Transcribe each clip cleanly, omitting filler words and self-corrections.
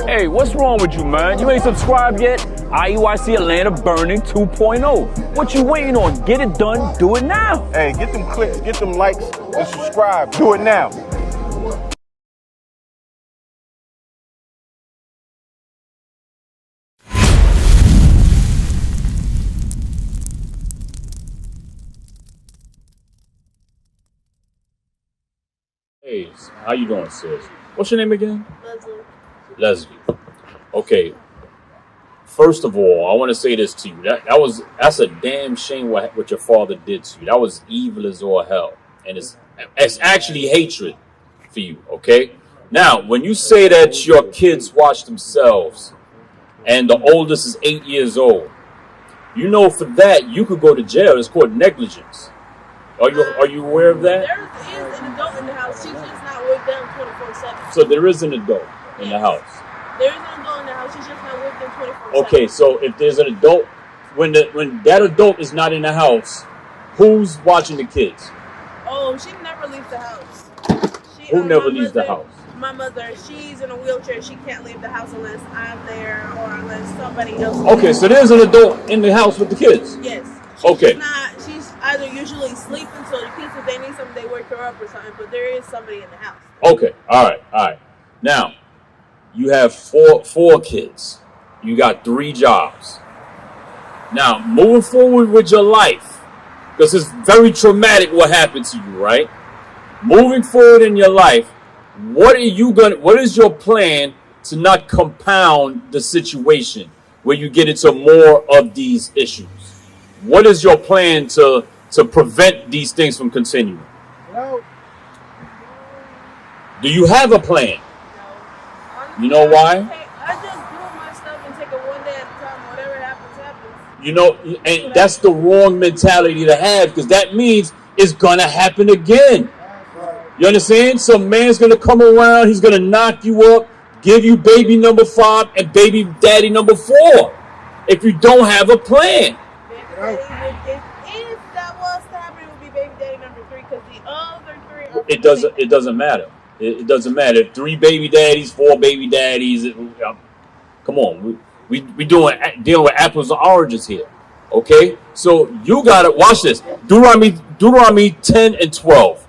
Hey, what's wrong with you, man? You ain't subscribed yet? IUIC Atlanta Burning 2.0. What you waiting on? Get it done. Do it now. Hey, get them clicks, get them likes, and subscribe. Do it now. Hey, how you doing, sis? What's your name again? Leslie. Leslie. Okay. First of all, I want to say this to you. That's a damn shame what your father did to you. That was evil as all hell. And it's actually hatred for you, okay? Now, when you say that your kids watch themselves and the oldest is 8 years old, you know for that you could go to jail. It's called negligence. Are you aware of that? There is an adult in the house. She's just not with them 24/7. So there is an adult in the house. There is an adult in the house. She's just not with them 24/7. Okay, so if there's an adult, when that adult is not in the house, who's watching the kids? Oh, she never leaves the house. Who never leaves the house? My mother, she's in a wheelchair. She can't leave the house unless I'm there or unless somebody else is Okay, there. so there's an adult in the house with the kids. Yes. Okay. She's either usually sleeping, so the kids, if they need something, they wake her up or something, but there is somebody in the house. Okay, all right. Now, you have four kids. You got 3 jobs. Now, moving forward with your life, because it's very traumatic what happened to you, right? Moving forward in your life, what is your plan to not compound the situation where you get into more of these issues? What is your plan to prevent these things from continuing? No. Do you have a plan? No. Honestly, You know why? I just do my stuff and take it one day at a time. Whatever happens, happens. You know, and that's the wrong mentality to have, because that means it's gonna happen again. You understand? Some man's gonna come around, he's gonna knock you up, give you baby number 5 and baby daddy number 4 if you don't have a plan. If that was to happen, it would be baby daddy number 3 because the other 3 are. It doesn't matter. It doesn't matter. 3 baby daddies, 4 baby daddies. Come on, we dealing with apples and oranges here. Okay, so you gotta watch this. Deuteronomy 10 and 12.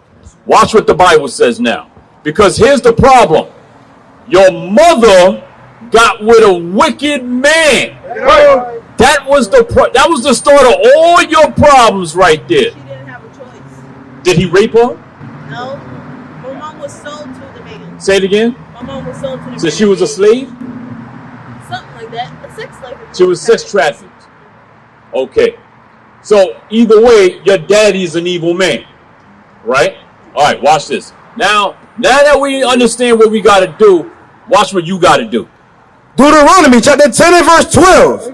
Watch what the Bible says now, because here's the problem. Your mother got with a wicked man. Right. That was the start of all your problems right there. She didn't have a choice. Did he rape her? No. My mom was sold to the man. Say it again. My mom was sold to the man. So she was a slave? Something like that. A sex slave. She was sex trafficked. Okay. So either way, your daddy is an evil man. Right? All right, watch this. Now that we understand what we got to do, watch what you got to do. Deuteronomy chapter 10 and verse 12.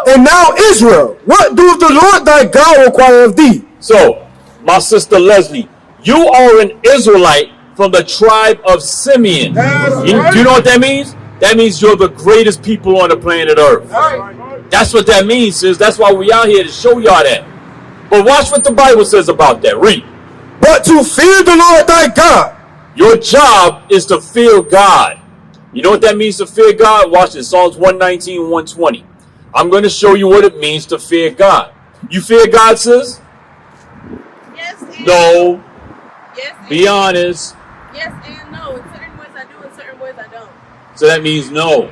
And now Israel, what doeth the Lord thy God require of thee? So, my sister Leslie, you are an Israelite from the tribe of Simeon. Do you know what that means? That means you're the greatest people on the planet Earth. That's what that means, sis. That's why we out here to show y'all that. But watch what the Bible says about that. Read. But to fear the Lord thy God. Your job is to fear God. You know what that means to fear God? Watch this. Psalms 119, 120. I'm going to show you what it means to fear God. You fear God, sis? Yes and No. Yes and Be honest. Yes and no. In certain ways I do, in certain ways I don't. So that means no.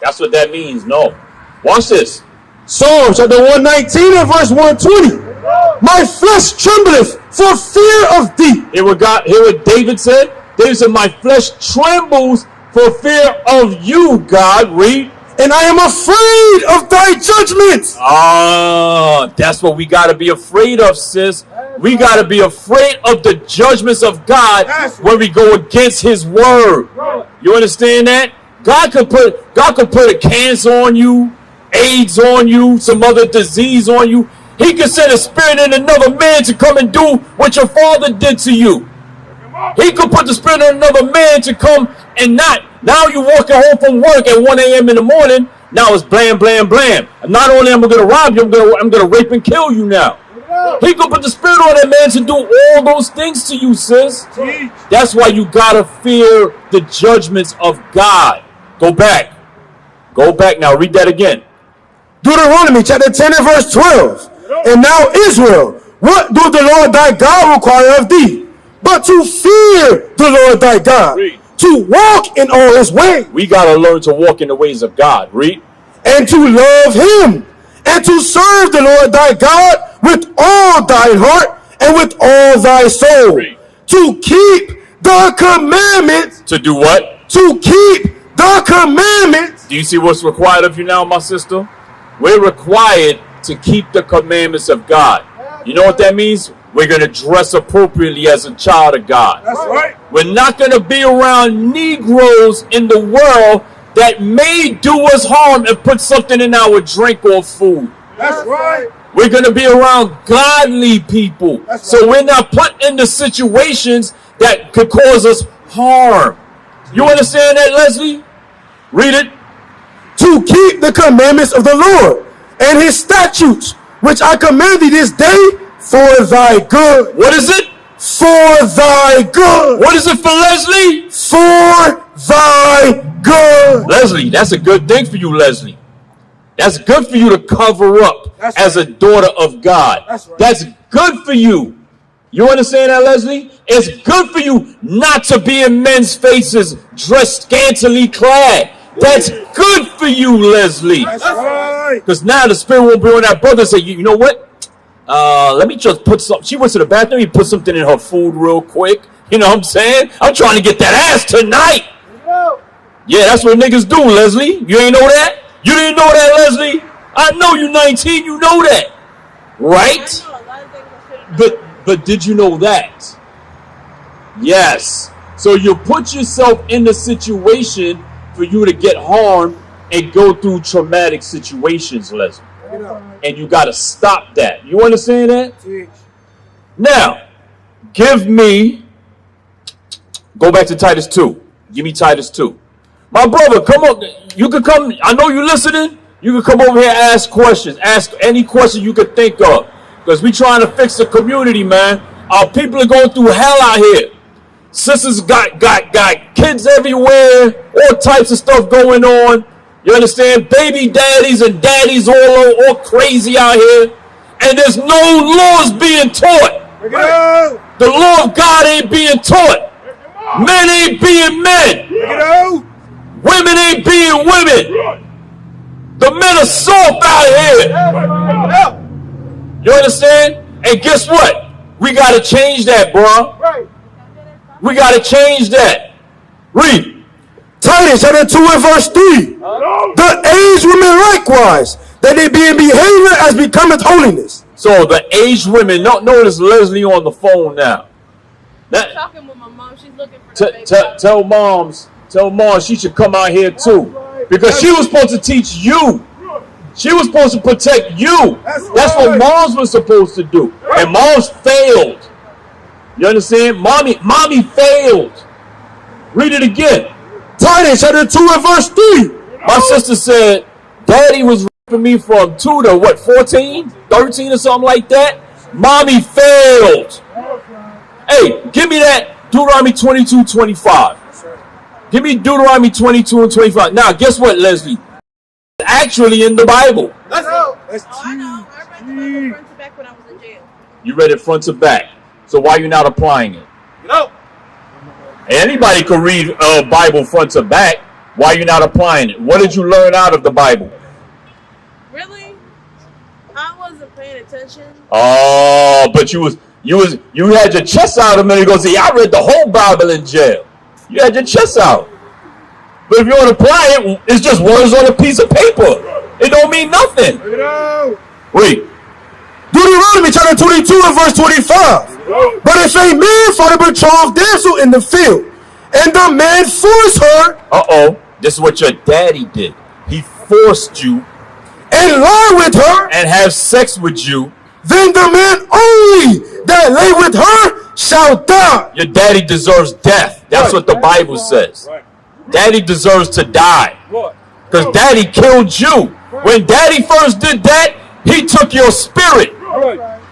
That's what that means, no. Watch this. Psalms chapter 119 and verse 120. My flesh trembleth for fear of thee. Hear what David said? David said, my flesh trembles for fear of you, God. Read. And I am afraid of thy judgments. That's what we got to be afraid of, sis. We got to be afraid of the judgments of God when we go against his word. You understand that? God could put a cancer on you, AIDS on you, some other disease on you. He could send a spirit in another man to come and do what your father did to you. He could put the spirit in another man to come and not. Now you walking home from work at 1 a.m. in the morning. Now it's blam, blam, blam. Not only am I going to rob you, I'm going to rape and kill you now. He could put the spirit on that man to do all those things to you, sis. That's why you got to fear the judgments of God. Go back. Go back now. Read that again. Deuteronomy chapter 10 and verse 12. And now Israel, what doth the Lord thy God require of thee? But to fear the Lord thy God, Read. to walk in all his ways. We got to learn to walk in the ways of God. Read. And to love him, and to serve the Lord thy God with all thine heart and with all thy soul. Read. To keep the commandments. To do what? To keep the commandments. Do you see what's required of you now, my sister? We're required to keep the commandments of God. You know what that means? We're going to dress appropriately as a child of God. That's right. We're not going to be around Negroes in the world that may do us harm and put something in our drink or food. That's right. We're going to be around godly people. So we're not put into situations that could cause us harm. You understand that, Leslie? Read it. To keep the commandments of the Lord and his statutes, which I command thee this day for thy good. What is it? For thy good. What is it for Leslie? For thy good. Leslie, that's a good thing for you, Leslie. That's good for you to cover up as a daughter of God. That's good for you. You understand that, Leslie? It's good for you not to be in men's faces dressed scantily clad. That's good for you, Leslie. That's right. Because now the Spirit won't be on that brother and say, you know what? Let me just put something. She went to the bathroom. He put something in her food real quick. You know what I'm saying? I'm trying to get that ass tonight. Yeah, that's what niggas do, Leslie. You ain't know that? You didn't know that, Leslie? I know you 19. You know that. Right? But did you know that? Yes. So you put yourself in the situation for you to get harmed and go through traumatic situations, Leslie. And you got to stop that. You understand that? Now, give me, go back to Titus 2. Give me Titus 2. My brother, come on. You can come. I know you're listening. You can come over here and ask questions. Ask any question you could think of. Because we trying to fix the community, man. Our people are going through hell out here. Sisters got kids everywhere. All types of stuff going on. You understand? Baby daddies and daddies all crazy out here. And there's no laws being taught. The law of God ain't being taught. Men ain't being men. Women ain't being women. The men are soft out here. You understand? And guess what? We got to change that, bro. We got to change that. Read. Titus chapter 2 and verse 3. The aged women likewise, that they be in behavior as becometh holiness. So the aged women, notice Leslie on the phone now. I'm talking with my mom. She's looking for the baby. Tell moms she should come out here too. Because she was supposed to teach you. She was supposed to protect you. That's what moms were supposed to do. And moms failed. You understand? Mommy failed. Read it again. Titus chapter 2 and verse 3. My sister said, Daddy was raping me from 2 to what, 14? 13 or something like that? Mommy failed. Hey, give me that Deuteronomy 22:25. Give me Deuteronomy 22 and 25. Now, guess what, Leslie? It's actually in the Bible. I know. I read the Bible front to back when I was in jail. You read it front to back. So why are you not applying it? Anybody could read Bible front to back. Why are you not applying it? What did you learn out of the Bible? Really? I wasn't paying attention. Oh, but you had your chest out a minute ago. Say, I read the whole Bible in jail. You had your chest out. But if you want to apply it, it's just words on a piece of paper. It don't mean nothing. Read. Deuteronomy chapter 22 and verse 25. But if a man find a betrothed damsel in the field, and the man force her, this is what your daddy did. He forced you and lie with her, and have sex with you, then the man only that lay with her shall die. Your daddy deserves death. That's what the Bible says. Daddy deserves to die. Because daddy killed you. When daddy first did that, he took your spirit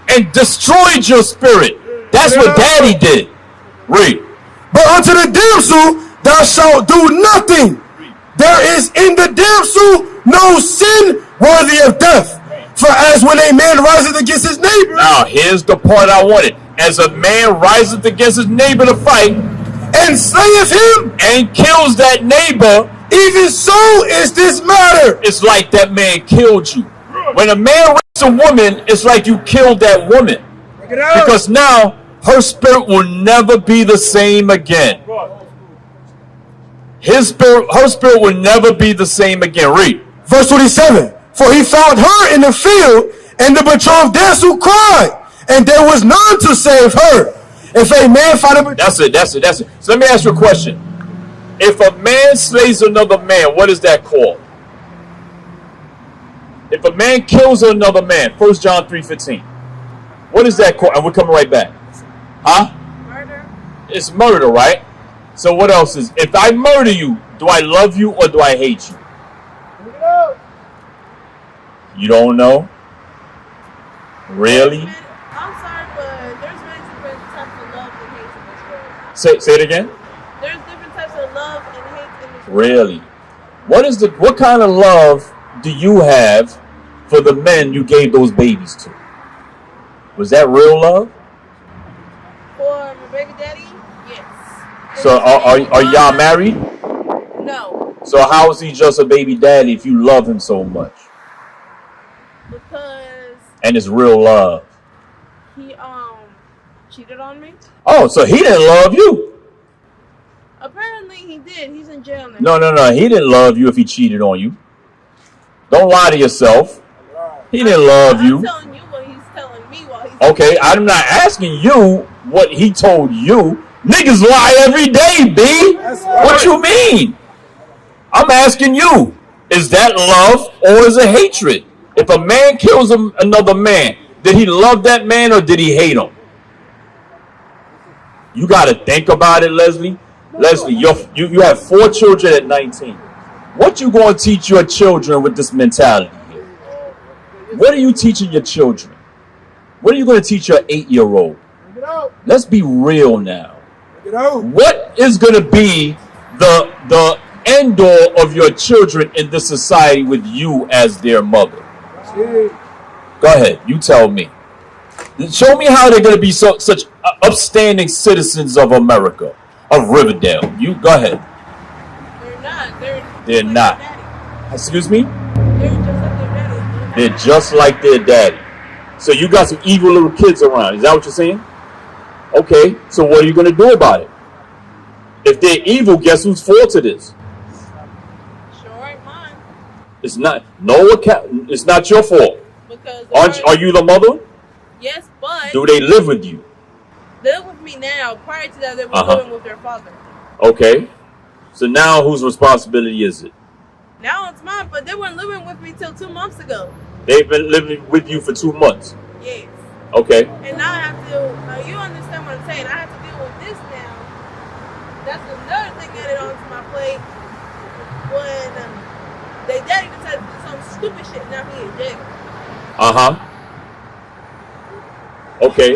and destroyed your spirit. That's what daddy did. Read. But unto the damsel thou shalt do nothing. there is in the damsel no sin worthy of death. For as when a man riseth against his neighbor. Now, here's the part I wanted. As a man riseth against his neighbor to fight, and slayeth him, and kills that neighbor, even so is this matter. It's like that man killed you. When a man rapes a woman, it's like you killed that woman. Because now her spirit will never be the same again. Her spirit will never be the same again. Read. Verse 27. For he found her in the field, and the betrothed damsel cried, and there was none to save her. If a man find a That's it. So let me ask you a question. If a man slays another man, what is that called? If a man kills another man, 1 John 3:15. What is that called? And we're coming right back. Huh? Murder. It's murder, right? So what else is? If I murder you, do I love you or do I hate you? You don't know? Really? I'm sorry, but there's many different types of love and hate in this world. Say it again. There's different types of love and hate in this world. Really? What kind of love do you have for the men you gave those babies to? Was that real love? For my baby daddy, yes. So are y'all married? No. So how is he just a baby daddy if you love him so much? Because And it's real love. he cheated on me. Oh, so he didn't love you. Apparently he did. He's in jail now. No. He didn't love you if he cheated on you. Don't lie to yourself. He didn't love you. I'm telling you what he's telling me while he's Okay, I'm not asking you what he told you. Niggas lie every day, B. What you mean? I'm asking you. Is that love or is it hatred? If a man kills another man, did he love that man or did he hate him? You got to think about it, Leslie. Leslie, you have 4 children at 19. What you going to teach your children with this mentality here? What are you teaching your children? What are you going to teach your 8-year-old? Let's be real now. What is going to be the end all of your children in this society with you as their mother? Go ahead, you tell me. Show me how they're going to be such upstanding citizens of America, of Riverdale. You go ahead. They're not. They're like not. their daddy. Excuse me? They're just like their daddy. They're just like their daddy. So you got some evil little kids around. Is that what you're saying? Okay, so what are you going to do about it? If they're evil, guess whose fault it is? Sure ain't mine. It's not. It's not your fault. Because Are you the mother? yes, but Do they live with you? they live with me now. Prior to that, they were living with their father. Okay. So now whose responsibility is it? Now it's mine, but they weren't living with me till 2 months ago. They've been living with you for 2 months. Yes. Okay. And now I have to, you understand what I'm saying? I have to deal with this now. That's another thing added onto my plate. When they daddy decided to do some stupid shit, now he in jail. Okay.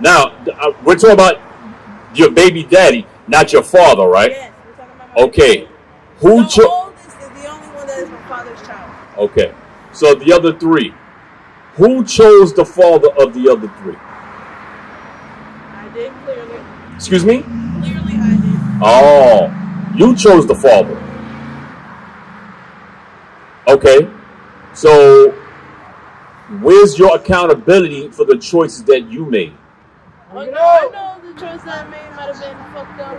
Now, we're talking about your baby daddy, not your father, right? Yes, we're talking about my Okay. The oldest is the only one that is my father's child. Okay. So the other 3. Who chose the father of the other 3? I did, clearly. Excuse me? Clearly I did. Oh, you chose the father. Okay. So where's your accountability for the choices that you made? Oh, no, I know the choice that I made might have been fucked up.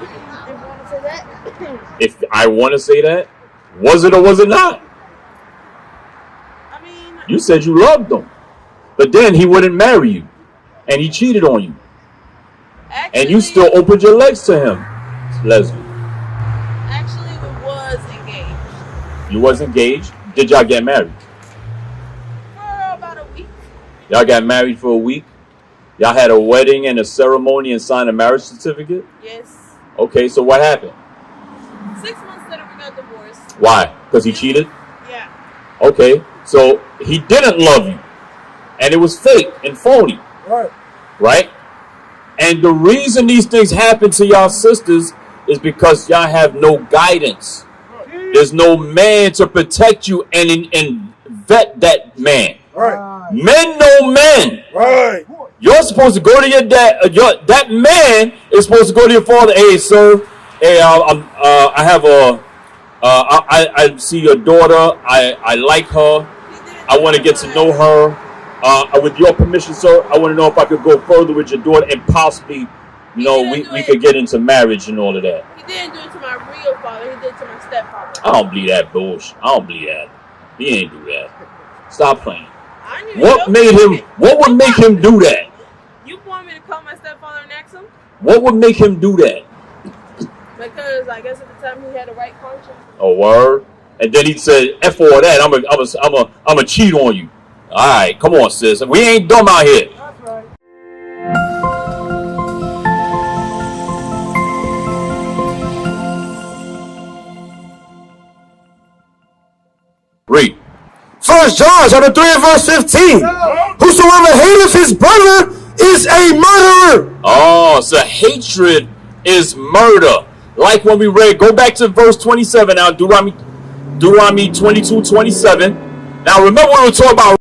If you want to say that. If I want to say that, was it or was it not? I mean, You said you loved him, but then he wouldn't marry you, and he cheated on you, actually, and you still opened your legs to him, Leslie. Actually, we was engaged. You was engaged. Did y'all get married? For about a week. Y'all got married for a week. Y'all had a wedding and a ceremony and signed a marriage certificate. Yes. Okay, so what happened? 6 months later, we got divorced. Why? Because he cheated? Yeah. Okay, so he didn't love you, and it was fake and phony. Right? And the reason these things happen to y'all sisters is because y'all have no guidance. There's no man to protect you and vet that man. Right. Men know men. Right. You're supposed to go to your dad. That man is supposed to go to your father. Hey, sir. Hey, I have I see your daughter. I like her. I want to get to know her. With your permission, sir, I want to know if I could go further with your daughter and possibly, we could get into marriage and all of that. He didn't do it to my real father. He did it to my stepfather. I don't believe that bullshit. I don't believe that. He ain't do that. Stop playing. What would make him do that? You want me to call my stepfather and ask him? What would make him do that? Because I guess at the time he had a right conscience. A word. And then he said, F all that. I'm a cheat on you. All right, come on, sis. We ain't dumb out here. That's right. Read. 1 John chapter 3 and verse 15. Whosoever hateth his brother is a murderer. Oh, so hatred is murder. Like when we read, go back to verse 27 now, Deuteronomy 22:27. Now remember when we were talking about.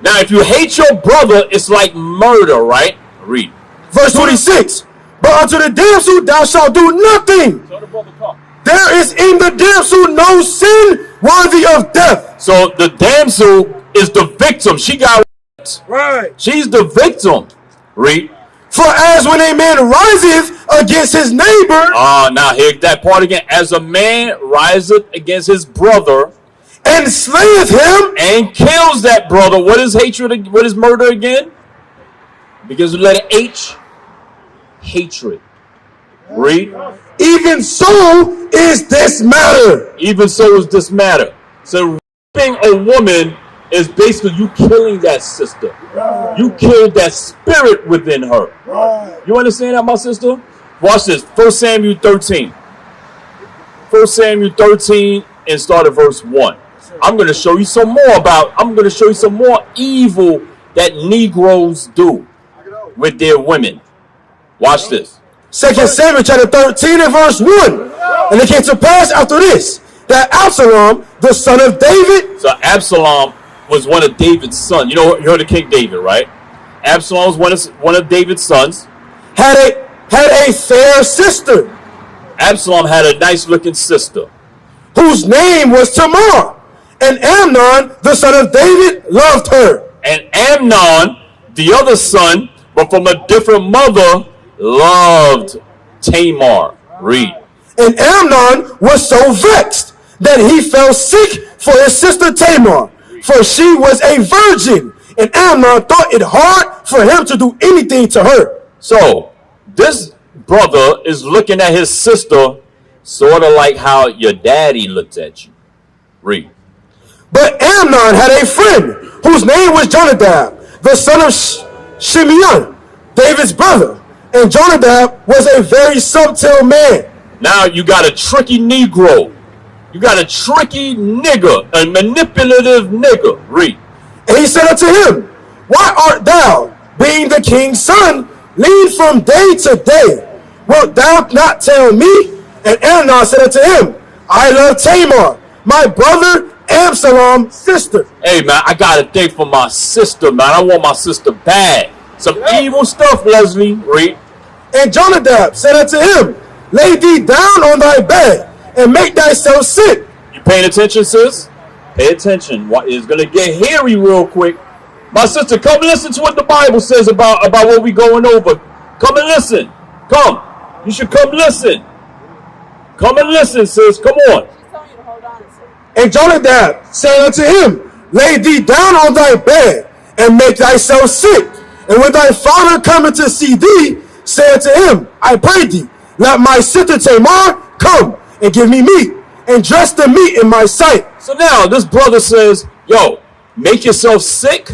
Now if you hate your brother, it's like murder, right? Read. Verse 26. But unto the damsel thou shalt do nothing. Tell the brother come. There is in the damsel no sin worthy of death. So the damsel is the victim. She got raped. Right. She's the victim. Read. For as when a man riseth against his neighbor. Now here's that part again. As a man riseth against his brother. And slayeth him. And kills that brother. What is hatred? What is murder again? Because of the letter H. Hatred. Read. Even so is this matter. Even so is this matter. So raping a woman is basically you killing that sister. You killed that spirit within her. You understand that, my sister? Watch this. 1 Samuel 13. 1 Samuel 13 and start at verse 1. I'm going to show you some more evil that Negroes do with their women. Watch this. 2 Samuel chapter 13 and verse 1. And it came to pass after this, that Absalom, the son of David. So Absalom was one of David's sons. You heard of King David, right? Absalom was one of David's sons. Had a fair sister. Absalom had a nice looking sister. Whose name was Tamar. And Amnon, the son of David, loved her. And Amnon, the other son, but from a different mother, loved Tamar. Read. And Amnon was so vexed that he fell sick for his sister Tamar, for she was a virgin, and Amnon thought it hard for him to do anything to her. So this brother is looking at his sister sort of like how your daddy looked at you. Read. But Amnon had a friend whose name was Jonadab, the son of Shimeon, David's brother. And Jonadab was a very subtle man. Now you got a tricky Negro. You got a tricky nigger, a manipulative nigger. Read. And he said unto him, why art thou, being the king's son, lean from day to day? Wilt thou not tell me? And Amnon said unto him, I love Tamar, my brother Absalom's sister. Hey man, I got a thing for my sister, man. I want my sister bad. Some evil stuff, Leslie. Read. And Jonadab said unto him, lay thee down on thy bed, and make thyself sit. You paying attention, sis? Pay attention. It's going to get hairy real quick. My sister, come listen to what the Bible says about what we going over. Come and listen. Come. You should come listen. Come and listen, sis. Come on. And Jonadab said unto him, lay thee down on thy bed, and make thyself sit. And when thy father cometh to see thee, say unto him, I pray thee, let my sister Tamar come and give me meat, and dress the meat in my sight. So now this brother says, yo, make yourself sick,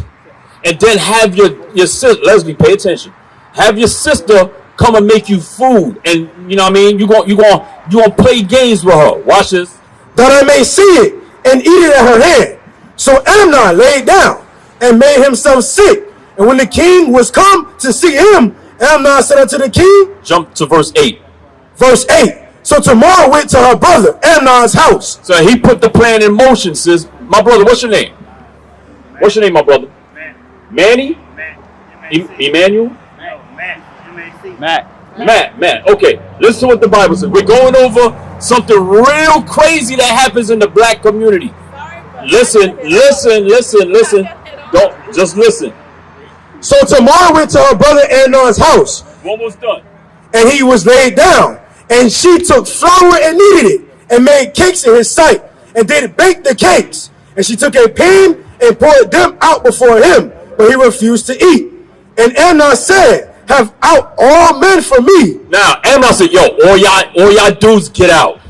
and then have your sister, Leslie, pay attention, have your sister come and make you food, and you know what I mean, you gonna play games with her. Watch this. That I may see it and eat it at her hand. So Amnon laid down and made himself sick. And when the king was come to see him, Amnon said unto the king, jump to verse 8. Verse 8. So Tamar went to her brother Amnon's house. So he put the plan in motion, sis. My brother, what's your name? What's your name, my brother? Manny? Emmanuel? Matt. Okay, listen to what the Bible says. We're going over something real crazy that happens in the black community. Listen. Don't just listen. So Tamar went to her brother Amnon's house. Almost done. And he was laid down. And she took flour and kneaded it, and made cakes in his sight, and did bake the cakes. And she took a pan and poured them out before him, but he refused to eat. And Amnon said, have out all men from me. Now Amnon said, yo, all y'all dudes get out.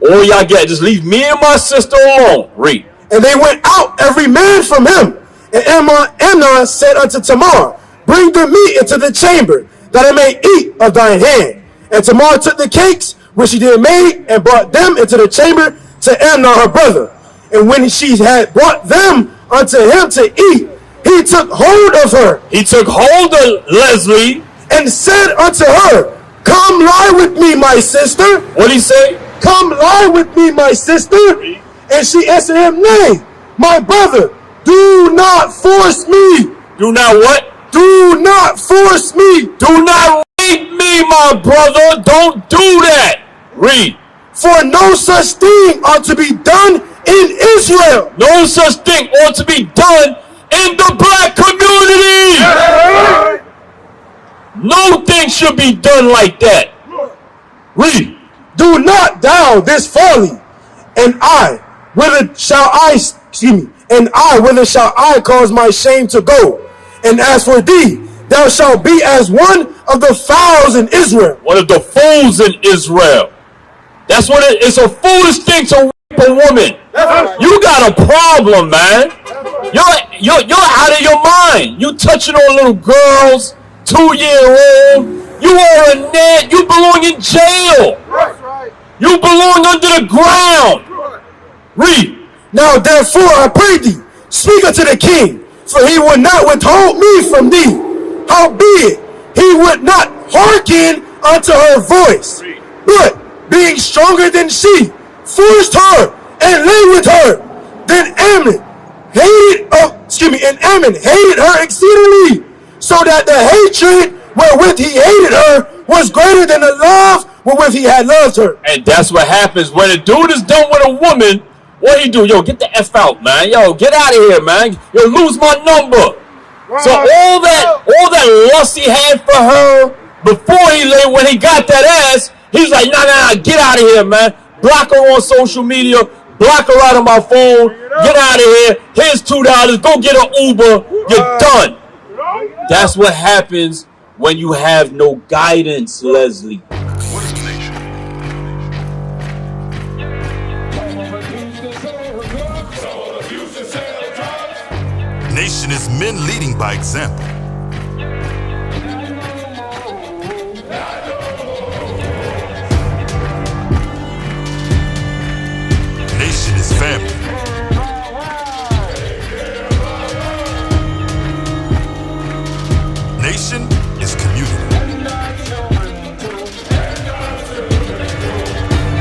All y'all get, just leave me and my sister alone. Read. And they went out every man from him. And Amnon said unto Tamar, bring the meat into the chamber, that I may eat of thine hand. And Tamar took the cakes which she did make, and brought them into the chamber to Amnon her brother. And when she had brought them unto him to eat, he took hold of her. He took hold of Leslie and said unto her, come lie with me, my sister. What'd he say? Come lie with me, my sister. And she answered him, nay, my brother, do not force me. Do not what? Do not force me. Do not rape me, my brother. Don't do that. Read. For no such thing ought to be done in Israel. No such thing ought to be done in the black community. Yeah. No thing should be done like that. Read. Do not thou this folly, and whither shall I cause my shame to go? And as for thee, thou shalt be as one of the fowls in Israel. One of the fools in Israel. That's what it's a foolish thing to rape a woman. Right. You got a problem, man. You're out of your mind. You touching on little girls, 2-year-old. You are a net. You belong in jail. Right. You belong under the ground. Read. Now therefore I pray thee, speak unto the king, for he would not withhold me from thee. Howbeit, he would not hearken unto her voice, but being stronger than she, forced her and lay with her. Then Ammon hated her exceedingly, so that the hatred wherewith he hated her was greater than the love wherewith he had loved her. And that's what happens when a dude is done with a woman. What he do? Yo, get the F out, man. Yo, get out of here, man. Yo, lose my number. Right. So all that lust he had for her before when he got that ass, he's like, nah, get out of here, man. Block her on social media. Block her out of my phone. Get out of here. Here's $2. Go get an Uber. You're done. That's what happens when you have no guidance, Leslie. What is the nation? Nation is men leading by example. Nation is family. Nation is community.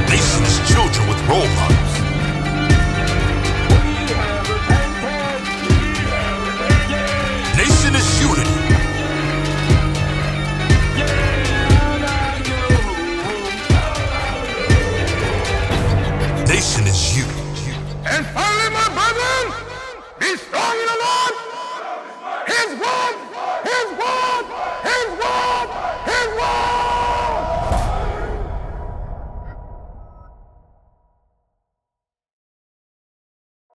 Nation is children with role models. Nation is unity. Nation is you. And finally, my brethren, be strong in the Lord, His word.